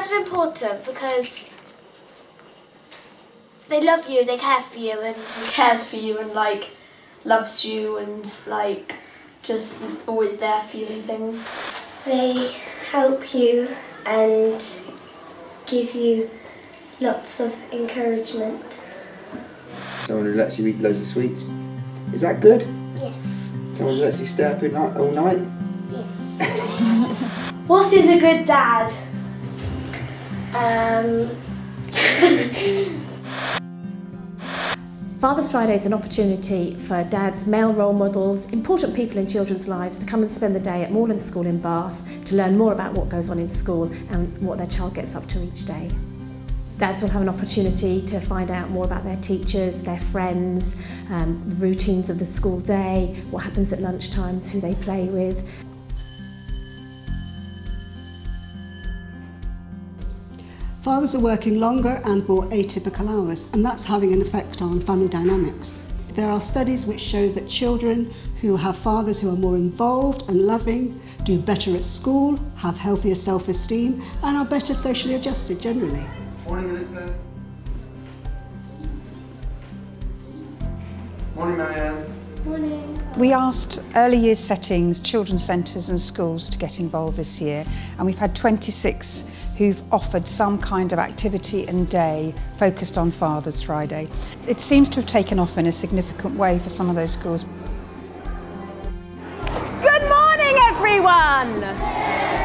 dads are important because they love you, they care for you, and cares for you, and like loves you, and like just is always there for you and things. They help you and give you lots of encouragement. Someone who lets you eat loads of sweets. Is that good? Yes. Someone who lets you stay up all night? Yes. What is a good dad? Father's Friday is an opportunity for dads, male role models, important people in children's lives to come and spend the day at Moorlands School in Bath to learn more about what goes on in school and what their child gets up to each day. Dads will have an opportunity to find out more about their teachers, their friends, the routines of the school day, what happens at lunchtimes, who they play with. Fathers are working longer and more atypical hours, and that's having an effect on family dynamics. There are studies which show that children who have fathers who are more involved and loving do better at school, have healthier self-esteem, and are better socially adjusted generally. Morning, Alyssa. Morning, Marianne. Morning. We asked early years settings, children's centres and schools to get involved this year, and we've had 26 who've offered some kind of activity and day focused on Father's Friday. It seems to have taken off in a significant way for some of those schools. Good morning, everyone! Good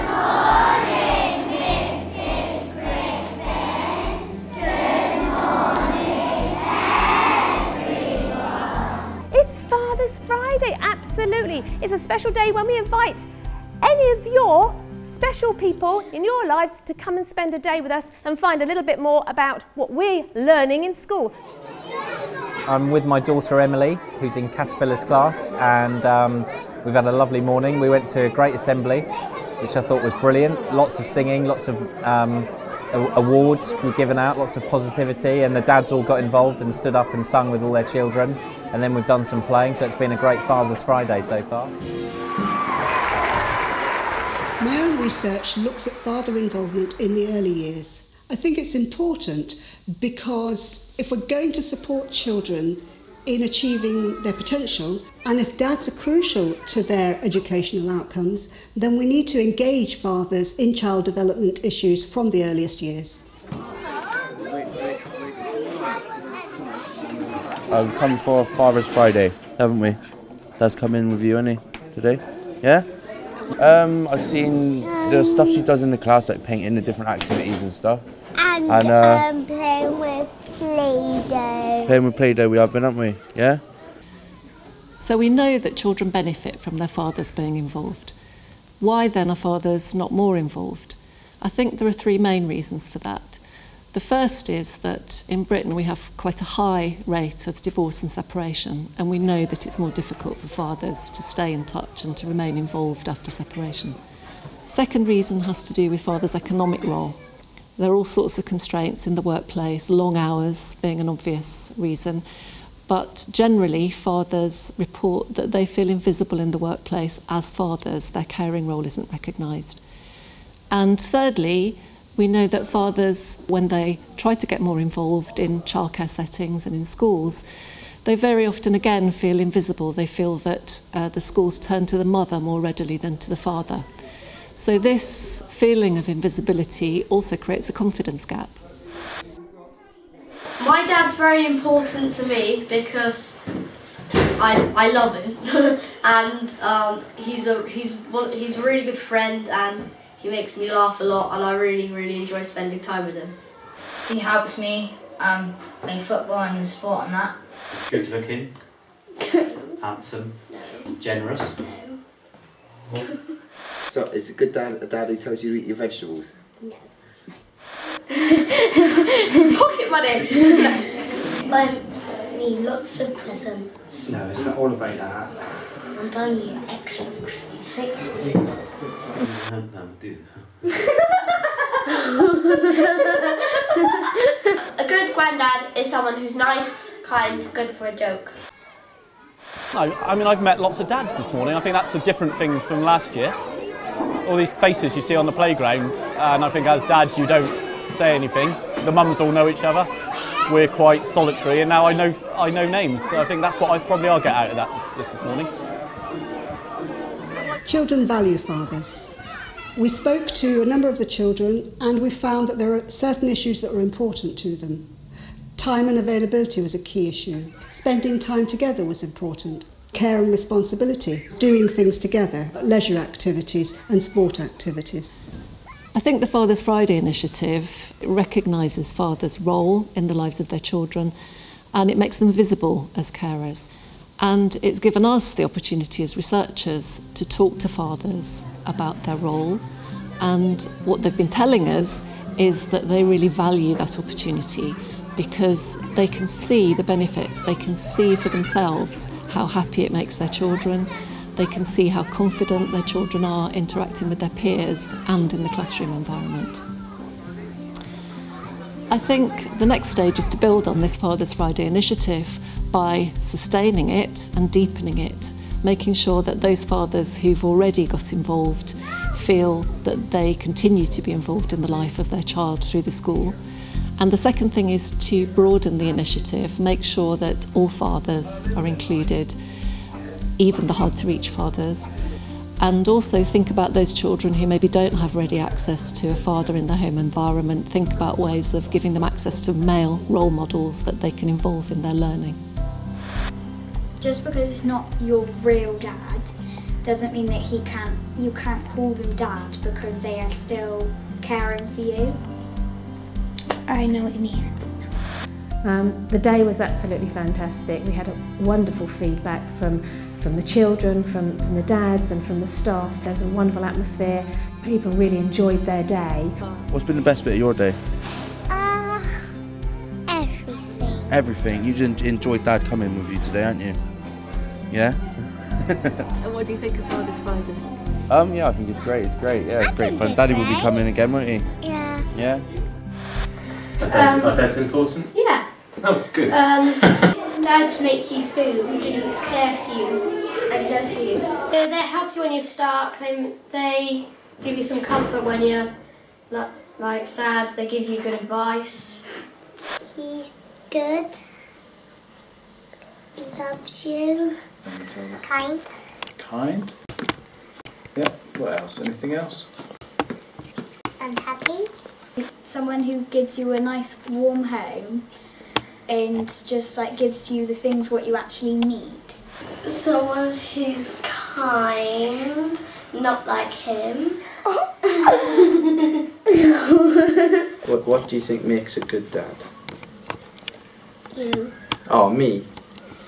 morning, Mrs. Griffin. Good morning, everyone. It's Father's Friday, absolutely. It's a special day when we invite any of your special people in your lives to come and spend a day with us and find a little bit more about what we're learning in school. I'm with my daughter Emily, who's in Caterpillar's class, and we've had a lovely morning. We went to a great assembly, which I thought was brilliant. Lots of singing, lots of awards were given out, lots of positivity, and the dads all got involved and stood up and sung with all their children. And then we've done some playing, so it's been a great Father's Friday so far. My own research looks at father involvement in the early years. I think it's important because if we're going to support children in achieving their potential, and if dads are crucial to their educational outcomes, then we need to engage fathers in child development issues from the earliest years. I've come for Father's Friday, haven't we? Dad's come in with you, hasn't he, today? Yeah? I've seen the stuff she does in the class, like painting the different activities and stuff. And playing with Play-Doh. Playing with Play-Doh we have been, haven't we? Yeah? So we know that children benefit from their fathers being involved. Why then are fathers not more involved? I think there are three main reasons for that. The first is that in Britain we have quite a high rate of divorce and separation, and we know that it's more difficult for fathers to stay in touch and to remain involved after separation. Second reason has to do with fathers' economic role. There are all sorts of constraints in the workplace, long hours being an obvious reason, but generally fathers report that they feel invisible in the workplace as fathers. Their caring role isn't recognised. And thirdly, we know that fathers, when they try to get more involved in childcare settings and in schools, they very often again feel invisible. They feel that the schools turn to the mother more readily than to the father. So this feeling of invisibility also creates a confidence gap. My dad's very important to me because I love him and he's a really good friend, and he makes me laugh a lot, and I really enjoy spending time with him. He helps me play football and sport and that. Good looking. Handsome. No. Generous. No. So, is a good dad a dad who tells you to eat your vegetables? No. Pocket money! Buy me lots of presents. No, it's not all about that. And buy me an Xbox 360. A good granddad is someone who's nice, kind, good for a joke. No, I mean, I've met lots of dads this morning. I think that's the different thing from last year. all these faces you see on the playground, and I think as dads you don't say anything. The mums all know each other. We're quite solitary, and now I know names. So I think that's what I'll get out of that this morning. Children value fathers. We spoke to a number of the children and we found that there are certain issues that were important to them. Time and availability was a key issue. Spending time together was important. Care and responsibility, doing things together, leisure activities and sport activities. I think the Father's Friday initiative recognises fathers' role in the lives of their children, and it makes them visible as carers. And it's given us the opportunity as researchers to talk to fathers about their role, and what they've been telling us is that they really value that opportunity because they can see the benefits, they can see for themselves how happy it makes their children, they can see how confident their children are interacting with their peers and in the classroom environment. I think the next stage is to build on this Father's Friday initiative by sustaining it and deepening it, making sure that those fathers who've already got involved feel that they continue to be involved in the life of their child through the school. And the second thing is to broaden the initiative, make sure that all fathers are included, even the hard-to-reach fathers, and also think about those children who maybe don't have ready access to a father in their home environment, think about ways of giving them access to male role models that they can involve in their learning. Just because it's not your real dad doesn't mean that you can't call them dad because they are still caring for you. I know what you mean. The day was absolutely fantastic. We had a wonderful feedback from the children, from the dads and from the staff. There was a wonderful atmosphere. People really enjoyed their day. What's been the best bit of your day? Everything. Everything. You enjoyed Dad coming with you today, aren't you? Yeah? And what do you think of Father's Friday? Yeah, I think it's great. It's great. Yeah, it's great fun. Daddy will be coming again, won't he? Yeah. Yeah? Are dads important? Yeah. Oh, good. Dads make you food and care for you and love you. They help you when you're stuck. They give you some comfort when you're like sad. They give you good advice. He's good. He loves you. Kind. Kind. Yeah. What else? Anything else? And happy. Someone who gives you a nice warm home and just like gives you the things what you actually need. Someone who's kind, not like him. What do you think makes a good dad? You. Oh, me.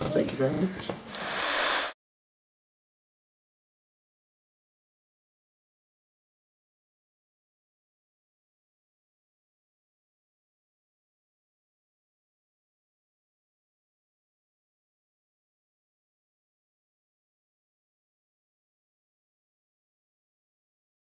Thank you very much.